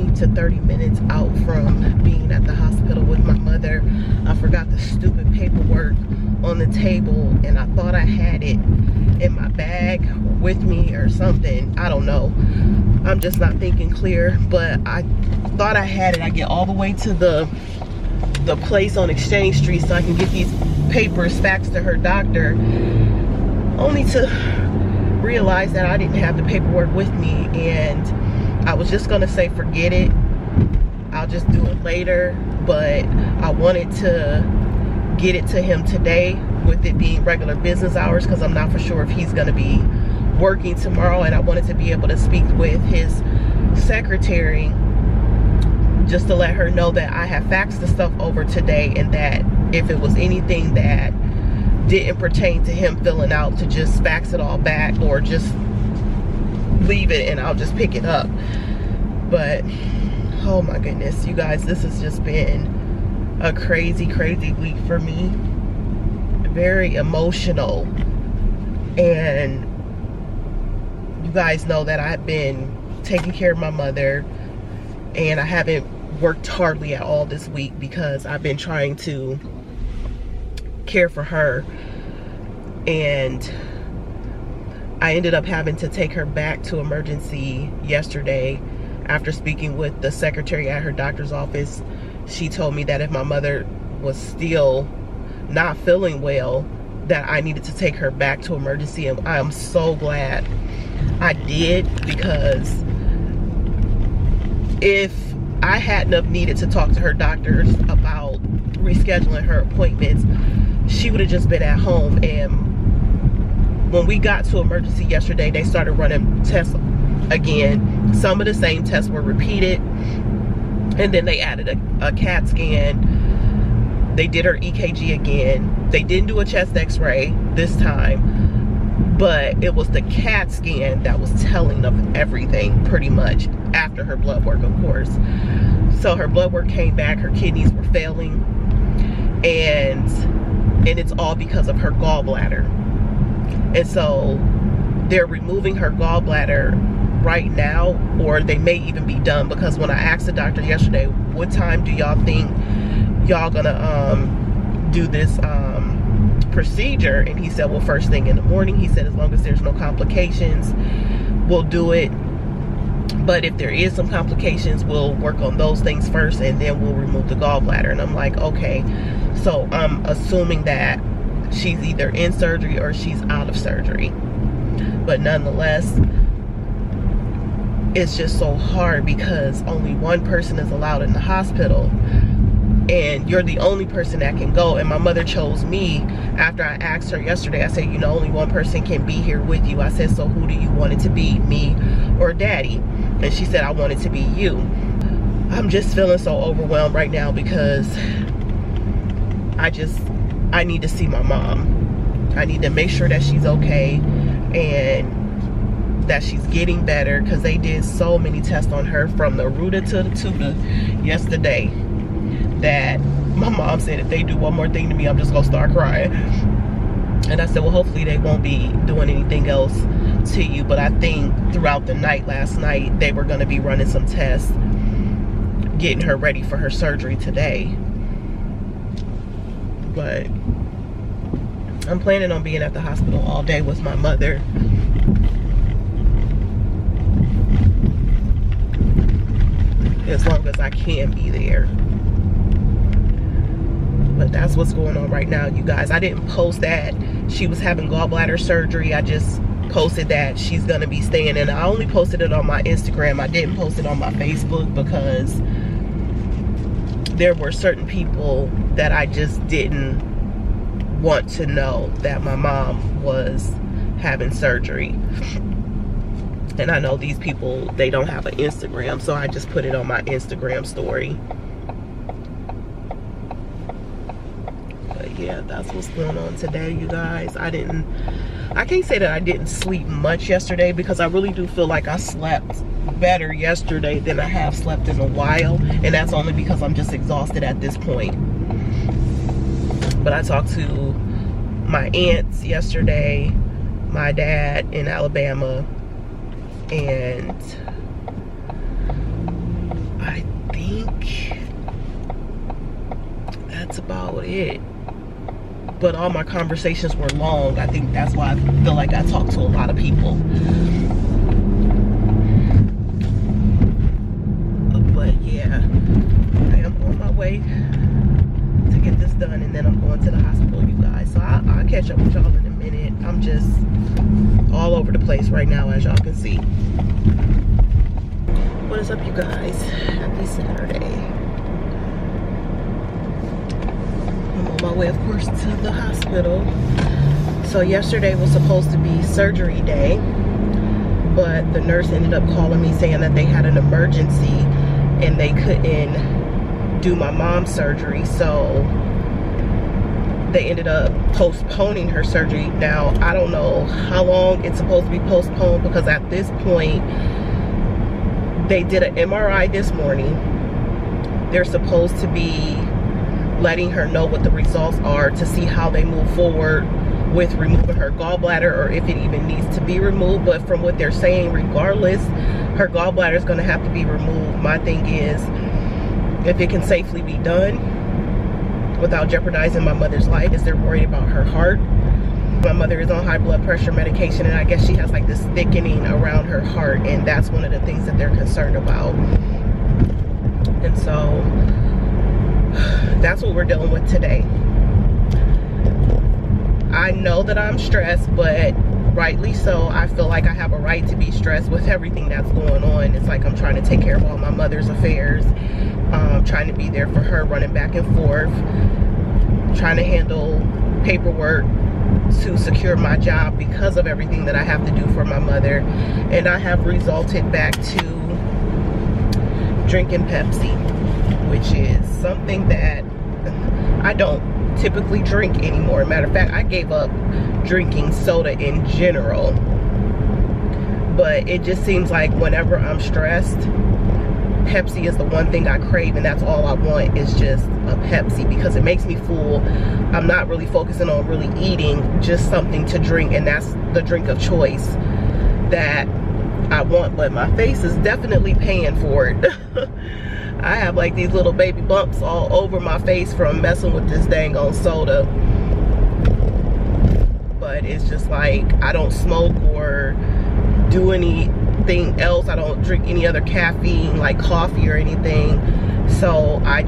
20 to 30 minutes out from being at the hospital with my mother. I forgot the stupid paperwork on the table, and I thought I had it in my bag with me or something. I don't know. I'm just not thinking clear, but I thought I had it. I get all the way to the place on Exchange Street so I can get these papers faxed to her doctor, only to realize that I didn't have the paperwork with me. And I was just gonna say forget it, I'll just do it later, but I wanted to get it to him today with it being regular business hours, because I'm not for sure if he's gonna be working tomorrow, and I wanted to be able to speak with his secretary just to let her know that I have faxed the stuff over today, and that if it was anything that didn't pertain to him filling out, to just fax it all back or just leave it and I'll just pick it up. But oh my goodness, you guys, this has just been a crazy week for me. Very emotional. And you guys know that I've been taking care of my mother, and I haven't worked hardly at all this week because I've been trying to care for her. And I ended up having to take her back to emergency yesterday. After speaking with the secretary at her doctor's office, she told me that if my mother was still not feeling well, that I needed to take her back to emergency. And I am so glad I did, because if I hadn't have needed to talk to her doctors about rescheduling her appointments, she would have just been at home. And when we got to emergency yesterday, they started running tests again. Some of the same tests were repeated, and then they added a CAT scan. They did her EKG again. They didn't do a chest x-ray this time, but it was the CAT scan that was telling of everything pretty much, after her blood work, of course. So her blood work came back, her kidneys were failing, and it's all because of her gallbladder. And so they're removing her gallbladder right now, or they may even be done, because when I asked the doctor yesterday, what time do y'all think y'all gonna do this procedure, and he said, well, first thing in the morning. He said as long as there's no complications, we'll do it, but if there is some complications, we'll work on those things first, and then we'll remove the gallbladder. And I'm like, okay. So I'm assuming that she's either in surgery or she's out of surgery. But nonetheless, it's just so hard because only one person is allowed in the hospital, and you're the only person that can go. And my mother chose me after I asked her yesterday. I said, you know, only one person can be here with you. I said, so who do you want it to be, me or daddy? And she said, I want it to be you. I'm just feeling so overwhelmed right now, because I need to see my mom. I need to make sure that she's okay and that she's getting better, because they did so many tests on her from the rooter to the tutor yesterday that my mom said if they do one more thing to me, I'm just gonna start crying. And I said, well, hopefully they won't be doing anything else to you. But I think throughout the night last night, they were going to be running some tests, getting her ready for her surgery today. But I'm planning on being at the hospital all day with my mother. As long as I can be there. But that's what's going on right now, you guys. I didn't post that she was having gallbladder surgery. I just posted that she's going to be staying in. I only posted it on my Instagram. I didn't post it on my Facebook because there were certain people that I just didn't want to know that my mom was having surgery. And I know these people, they don't have an Instagram, so I just put it on my Instagram story. But yeah, that's what's going on today, you guys. I can't say that I didn't sleep much yesterday, because I really do feel like I slept better yesterday than I have slept in a while. And that's only because I'm just exhausted at this point. But I talked to my aunts yesterday, my dad in Alabama, and think that's about it. But all my conversations were long. I think that's why I feel like I talked to a lot of people. But yeah, I am on my way to get this done, and then I'm going to the hospital, you guys. So I'll catch up with y'all in a minute. I'm just all over the place right now, as y'all can see. What is up, you guys? Happy Saturday. I'm on my way, of course, to the hospital. So yesterday was supposed to be surgery day, but the nurse ended up calling me saying that they had an emergency and they couldn't do my mom's surgery, so they ended up postponing her surgery. Now, I don't know how long it's supposed to be postponed, because at this point, they did an MRI this morning. They're supposed to be letting her know what the results are to see how they move forward with removing her gallbladder, or if it even needs to be removed. But from what they're saying, regardless, her gallbladder is going to have to be removed. My thing is, if it can safely be done without jeopardizing my mother's life, is they're worried about her heart. My mother is on high blood pressure medication, and I guess she has like this thickening around her heart, and that's one of the things that they're concerned about. And so that's what we're dealing with today. I know that I'm stressed, but rightly so. I feel like I have a right to be stressed with everything that's going on. It's like I'm trying to take care of all my mother's affairs, trying to be there for her, running back and forth, trying to handle paperwork to secure my job because of everything that I have to do for my mother. And I have resulted back to drinking Pepsi, which is something that I don't typically drink anymore. Matter of fact, I gave up drinking soda in general, but it just seems like whenever I'm stressed, Pepsi is the one thing I crave, and that's all I want, is just a Pepsi, because it makes me full. I'm not really focusing on really eating, just something to drink, and that's the drink of choice that I want. But my face is definitely paying for it. I have like these little baby bumps all over my face from messing with this dang on soda. But it's just like, I don't smoke or do anything else. I don't drink any other caffeine like coffee or anything. So I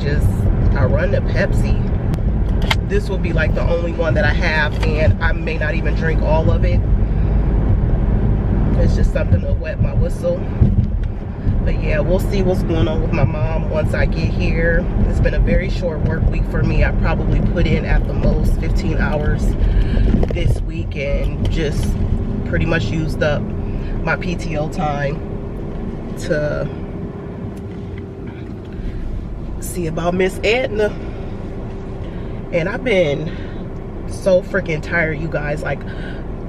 run to Pepsi. This will be like the only one that I have, and I may not even drink all of it. It's just something to wet my whistle. But yeah, we'll see what's going on with my mom once I get here. It's been a very short work week for me. I probably put in at the most 15 hours this week, and just pretty much used up my PTO time to see about Miss Edna. And I've been so freaking tired, you guys. Like,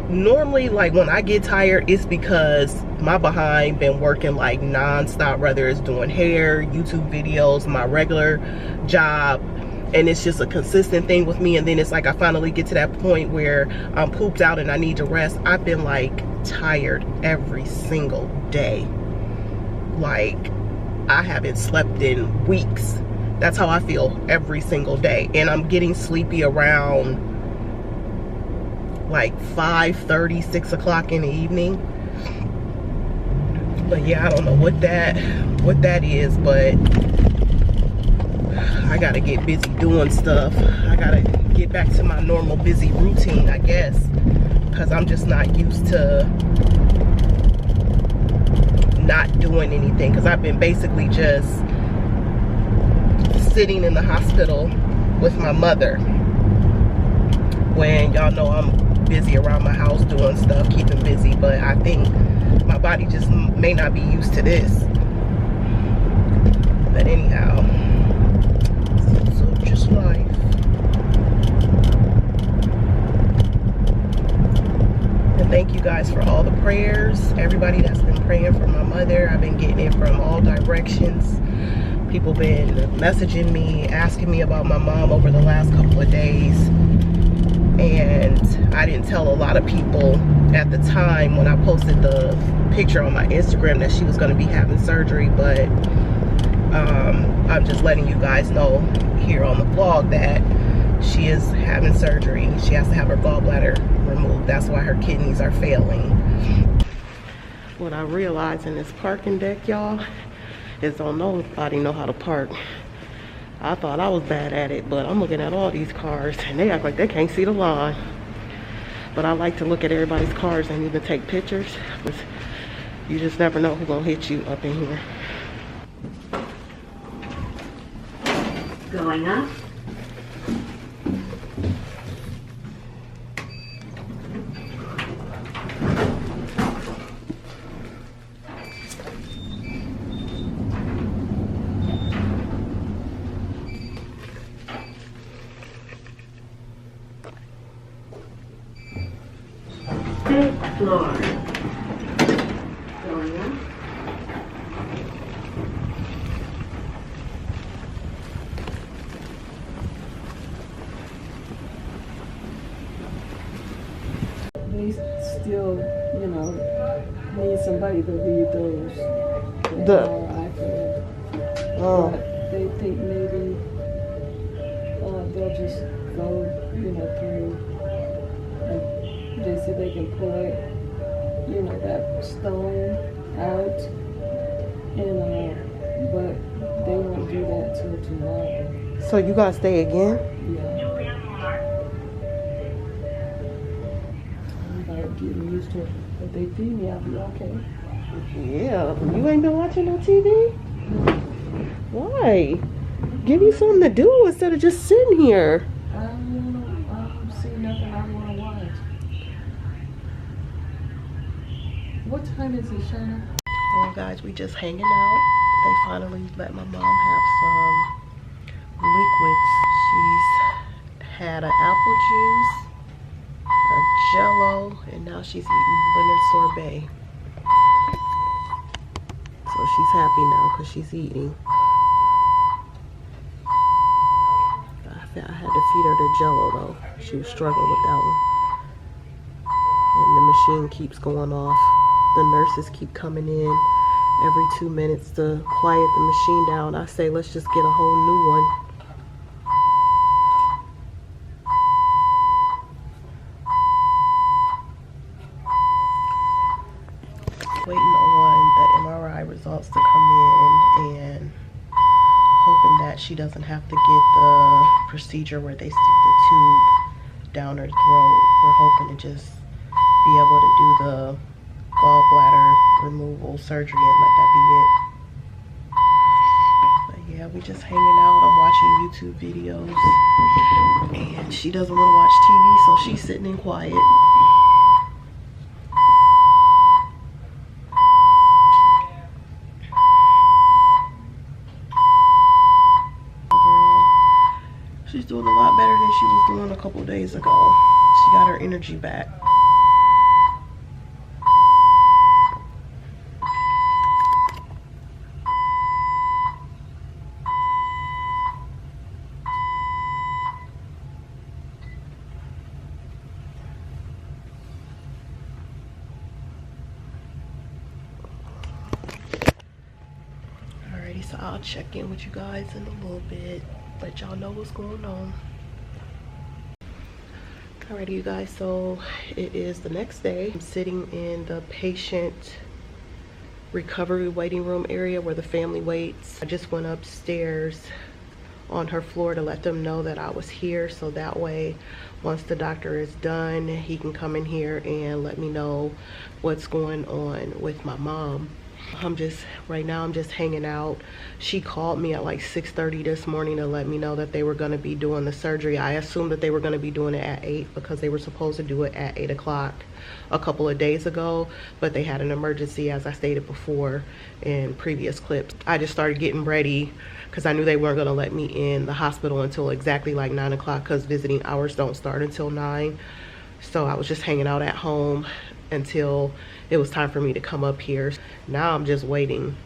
normally, like, when I get tired, it's because my behind been working like non-stop, whether it's doing hair, YouTube videos, my regular job, and it's just a consistent thing with me. And then it's like I finally get to that point where I'm pooped out and I need to rest. I've been like tired every single day. Like, I haven't slept in weeks. That's how I feel every single day. And I'm getting sleepy around like 5:30, 6 o'clock in the evening. But yeah, I don't know what that is, but I gotta get busy doing stuff. I gotta get back to my normal busy routine, I guess, because I'm just not used to not doing anything, because I've been basically just sitting in the hospital with my mother, when y'all know I'm busy around my house doing stuff, keeping busy. But I think my body just may not be used to this. But anyhow, so just life. And thank you guys for all the prayers. Everybody that's been praying for my mother. I've been getting it from all directions. People been messaging me, asking me about my mom over the last couple of days. And I didn't tell a lot of people at the time when I posted the picture on my Instagram that she was going to be having surgery, but I'm just letting you guys know here on the vlog that she is having surgery. She has to have her gallbladder removed. That's why her kidneys are failing. What I realized in this parking deck, y'all, is don't nobody know how to park. I thought I was bad at it, but I'm looking at all these cars and they act like they can't see the line. But I like to look at everybody's cars and even take pictures, because you just never know who's gonna hit you up in here. Going up. Fifth floor. Going up. They still, you know, need somebody to read those. Oh. But they think maybe they'll just go, you know, through. And they said they can pull it, you know, that stone out, and but they won't do that till tomorrow. So you gotta stay again? Yeah. Getting used to it. If they feed me, I'll be okay. Yeah. You ain't been watching no TV? Why? Give you something to do instead of just sitting here. I don't see nothing I want to watch. What time is it, Shana? Well, guys, we just hanging out. They finally let my mom have some liquids. She's had an apple juice, a Jello, and now she's eating lemon sorbet. So she's happy now because she's eating. I had to feed her the Jello though. She was struggling with that one. And the machine keeps going off. The nurses keep coming in every 2 minutes to quiet the machine down. I say, let's just get a whole new one. Waiting on the MRI results to come in and hoping that she doesn't have to get the procedure where they stick the tube down her throat. We're hoping to just be able to do the gallbladder removal surgery and let that be it. But yeah, we just hanging out. I'm watching YouTube videos and she doesn't want to watch TV, so she's sitting in quiet. She's doing a lot better than she was doing a couple days ago. She got her energy back. Alrighty, so I'll check in with you guys in a little bit. Let y'all know what's going on. Alrighty, you guys, so it is the next day. I'm sitting in the patient recovery waiting room area where the family waits. I just went upstairs on her floor to let them know that I was here, so that way once the doctor is done, he can come in here and let me know what's going on with my mom. Right now I'm just hanging out. She called me at like 6:30 this morning to let me know that they were going to be doing the surgery. I assumed that they were going to be doing it at 8 because they were supposed to do it at 8 o'clock a couple of days ago, but they had an emergency, as I stated before in previous clips. I just started getting ready because I knew they weren't going to let me in the hospital until exactly like 9 o'clock because visiting hours don't start until 9. So I was just hanging out at home until it was time for me to come up here. Now I'm just waiting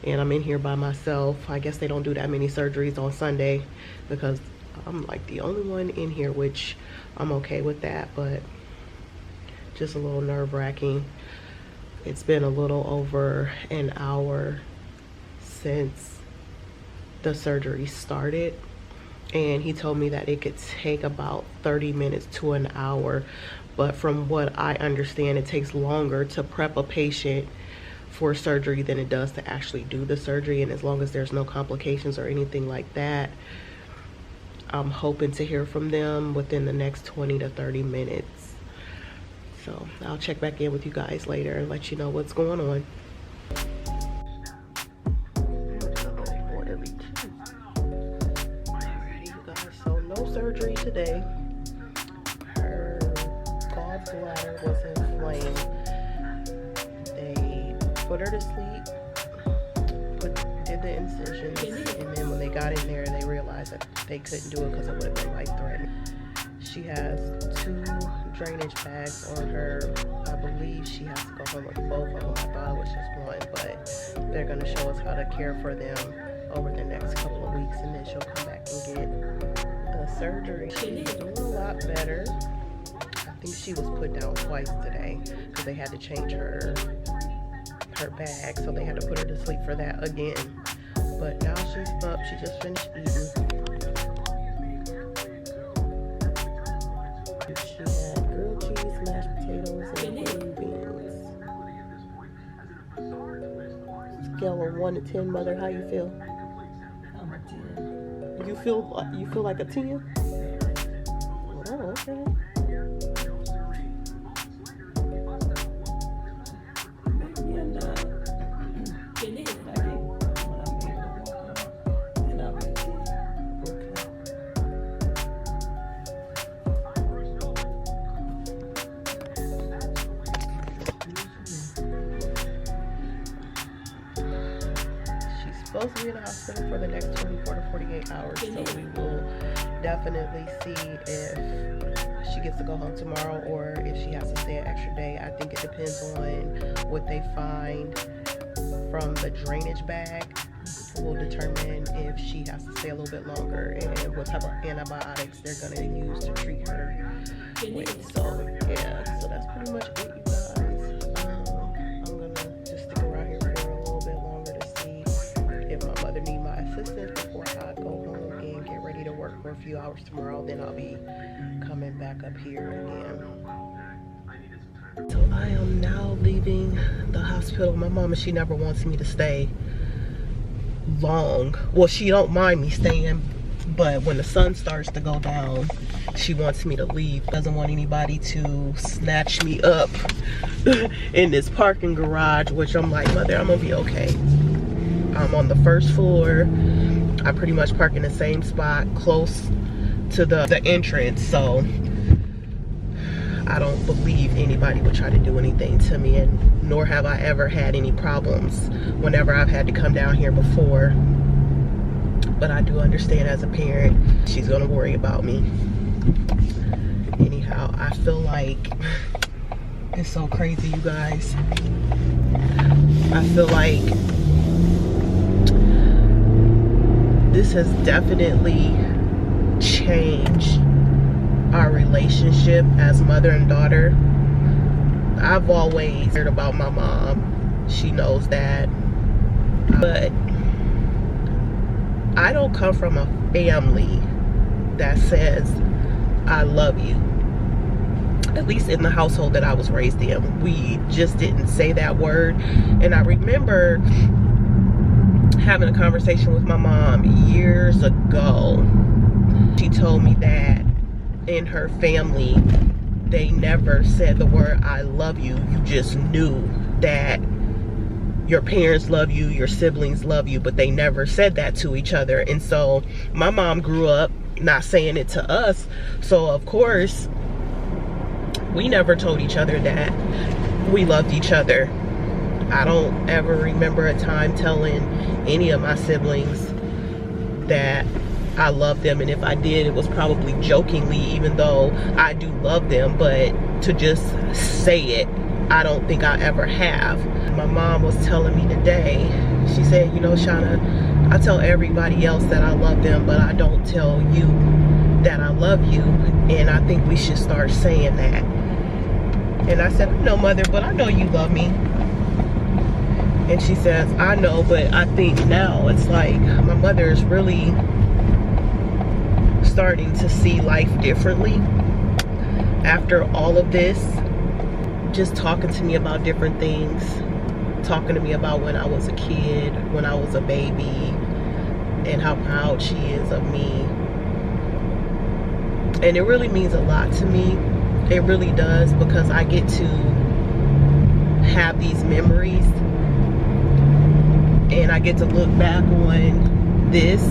and I'm in here by myself. I guess they don't do that many surgeries on Sunday because I'm like the only one in here, which I'm okay with that, but just a little nerve-wracking. It's been a little over an hour since the surgery started, and he told me that it could take about 30 minutes to an hour. But from what I understand, it takes longer to prep a patient for surgery than it does to actually do the surgery. And as long as there's no complications or anything like that, I'm hoping to hear from them within the next 20 to 30 minutes. So I'll check back in with you guys later and let you know what's going on. Alrighty, you guys, so no surgery today. Her gallbladder was inflamed. They put her to sleep, did the incisions, and then when they got in there, they realized that they couldn't do it because it would have been life-threatening. She has 2 drainage bags on her. I believe she has to go home with both of them. I thought it was just one, but they're going to show us how to care for them over the next couple of weeks, and then she'll come back and get the surgery. She's doing a lot better. I think she was put down twice today because they had to change her bag, so they had to put her to sleep for that again. But now she's up. She just finished eating. She had grilled cheese, mashed potatoes, and green beans. Scale of 1 to 10, mother, how you feel? I'm a 10. You feel like a 10? Oh, okay. Maybe a 9. Supposed to be in the hospital for the next 24 to 48 hours, so we will definitely see if she gets to go home tomorrow or if she has to stay an extra day. I think it depends on what they find from the drainage bag will determine if she has to stay a little bit longer and what type of antibiotics they're going to use to treat her with. So yeah, so that's pretty much it, you guys. I'm gonna just stick around here for a little bit longer to see if my mother needs my assistance before I go home and get ready to work for a few hours tomorrow. Then I'll be coming back up here again. So I am now leaving the hospital. My mama, she never wants me to stay long. Well, she don't mind me staying, but when the sun starts to go down, she wants me to leave. Doesn't want anybody to snatch me up in this parking garage, which I'm like, mother, I'm gonna be okay. I'm on the first floor. I pretty much park in the same spot close to the entrance, so I don't believe anybody would try to do anything to me, and nor have I ever had any problems whenever I've had to come down here before. But I do understand as a parent, she's gonna worry about me. Anyhow, I feel like it's so crazy, you guys. I feel like this has definitely changed our relationship as mother and daughter. I've always heard about my mom. She knows that. But I don't come from a family that says, I love you. At least in the household that I was raised in, we just didn't say that word. And I remember having a conversation with my mom years ago. She told me that in her family, they never said the word I love you. You just knew that your parents love you, your siblings love you, but they never said that to each other. And so my mom grew up not saying it to us, so of course we never told each other that we loved each other. I don't ever remember a time telling any of my siblings that I love them, and if I did, it was probably jokingly, even though I do love them. But to just say it, I don't think I ever have. My mom was telling me today, she said, you know, Shauna, I tell everybody else that I love them, but I don't tell you that I love you, and I think we should start saying that. And I said, no, mother, but I know you love me. And she says, I know, but I think now it's like my mother is really starting to see life differently after all of this. Just talking to me about different things, talking to me about when I was a kid, when I was a baby, and how proud she is of me. And it really means a lot to me. It really does, because I get to have these memories and I get to look back on this,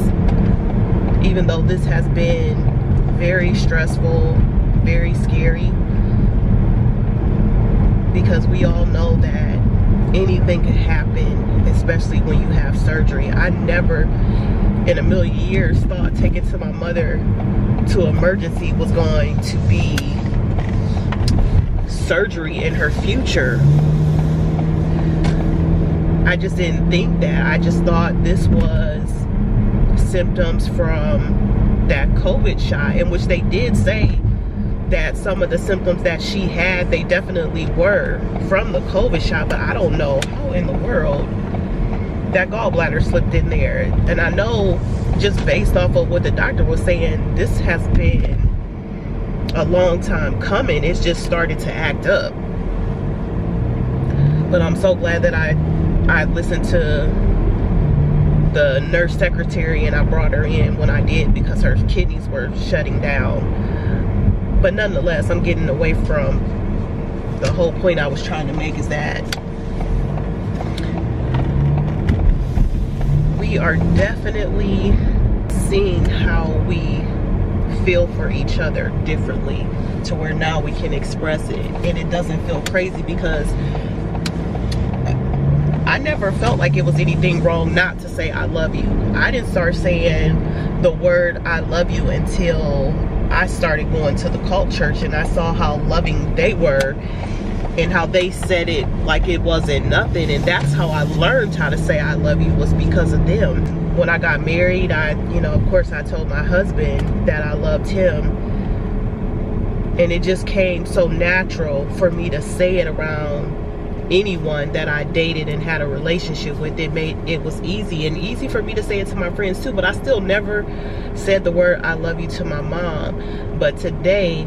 even though this has been very stressful, very scary, because we all know that anything can happen, especially when you have surgery. I never in a million years thought taking to my mother to emergency was going to be surgery in her future. I just didn't think that. I just thought this was symptoms from that COVID shot, in which they did say that some of the symptoms that she had, they definitely were from the COVID shot, but I don't know how in the world that gallbladder slipped in there. And I know, just based off of what the doctor was saying, this has been a long time coming. It's just started to act up. But I'm so glad that I listened to the nurse secretary and I brought her in when I did, because her kidneys were shutting down. But nonetheless, I'm getting away from the whole point I was trying to make, is that we are definitely seeing how we feel for each other differently, to where now we can express it and it doesn't feel crazy, because I never felt like it was anything wrong not to say I love you. I didn't start saying the word I love you until I started going to the cult church and I saw how loving they were and how they said it like it wasn't nothing. And that's how I learned how to say I love you, was because of them. When I got married, of course I told my husband that I loved him, and it just came so natural for me to say it around anyone that I dated and had a relationship with. It was easy for me to say it to my friends too, but I still never said the word I love you to my mom. But today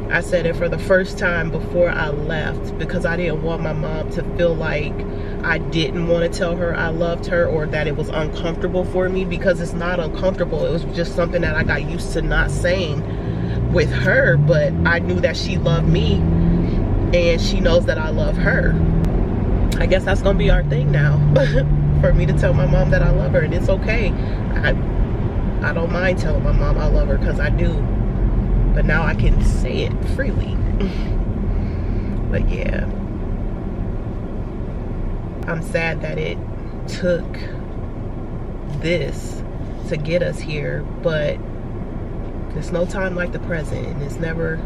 I said it for the first time before I left, because I didn't want my mom to feel like I didn't want to tell her I loved her, or that it was uncomfortable for me, because it's not uncomfortable. It was just something that I got used to not saying with her. But I knew that she loved me and she knows that I love her. I guess that's gonna be our thing now. For me to tell my mom that I love her, and it's okay. I don't mind telling my mom I love her, because I do. But now I can say it freely. But yeah, I'm sad that it took this to get us here, but there's no time like the present, and it's never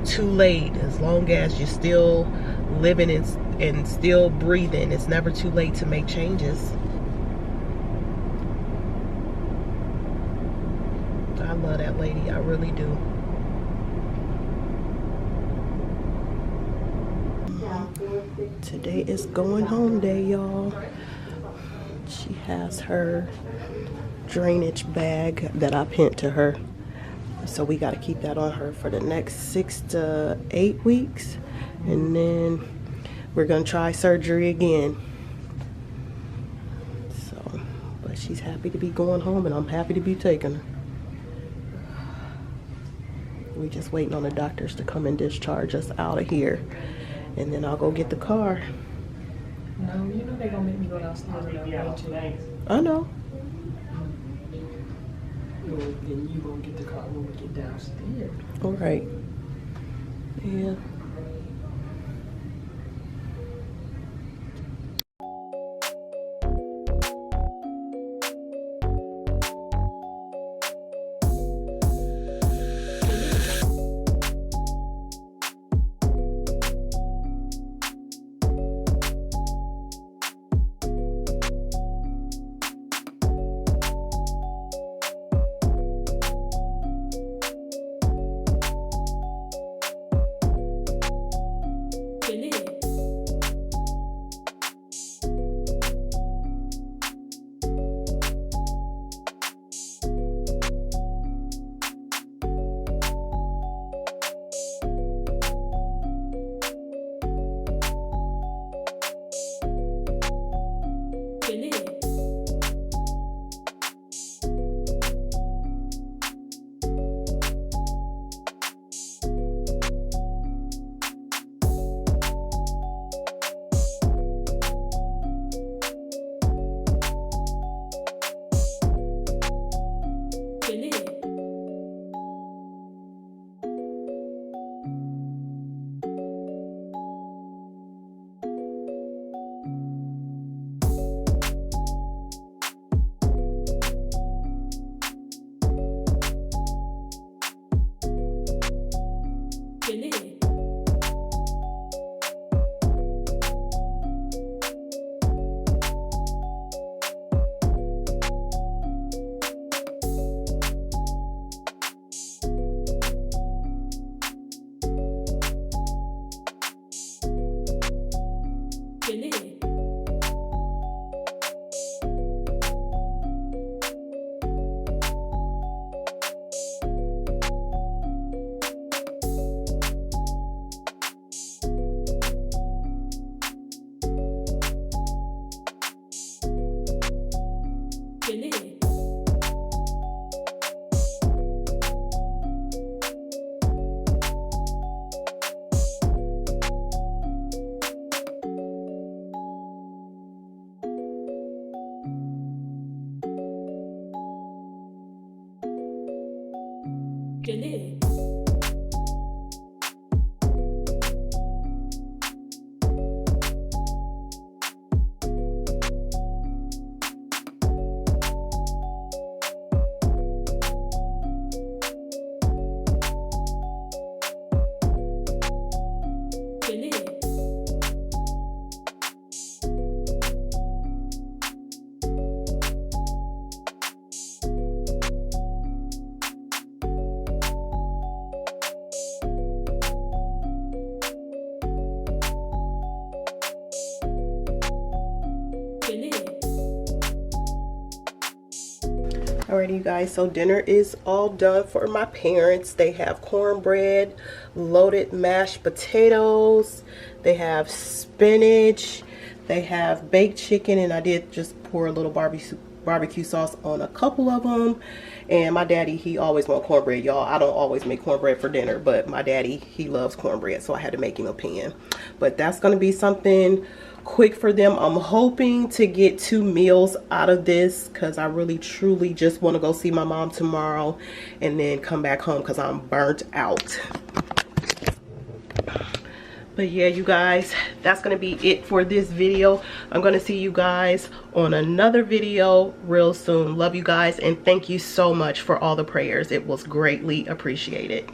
too late. As long as you're still living and still breathing, it's never too late to make changes. I love that lady, I really do. Today is going home day, y'all. She has her drainage bag that I pinned to her, so we got to keep that on her for the next 6 to 8 weeks, and then we're gonna try surgery again. So, but she's happy to be going home, and I'm happy to be taking her. We just waiting on the doctors to come and discharge us out of here, and then I'll go get the car. No, you know they're gonna make me go downstairs and wait. I know. Then you gonna get the car when we get downstairs. All right. Yeah. Alrighty, you guys, so dinner is all done for my parents. They have cornbread, loaded mashed potatoes, they have spinach, they have baked chicken, and I did just pour a little barbecue sauce on a couple of them. And my daddy, he always wants cornbread, y'all. I don't always make cornbread for dinner, but my daddy, he loves cornbread, so I had to make him a pan. But that's gonna be something quick for them. I'm hoping to get 2 meals out of this because I really truly just want to go see my mom tomorrow and then come back home because I'm burnt out. But yeah, you guys, that's gonna be it for this video. I'm gonna see you guys on another video real soon. Love you guys, and thank you so much for all the prayers. It was greatly appreciated.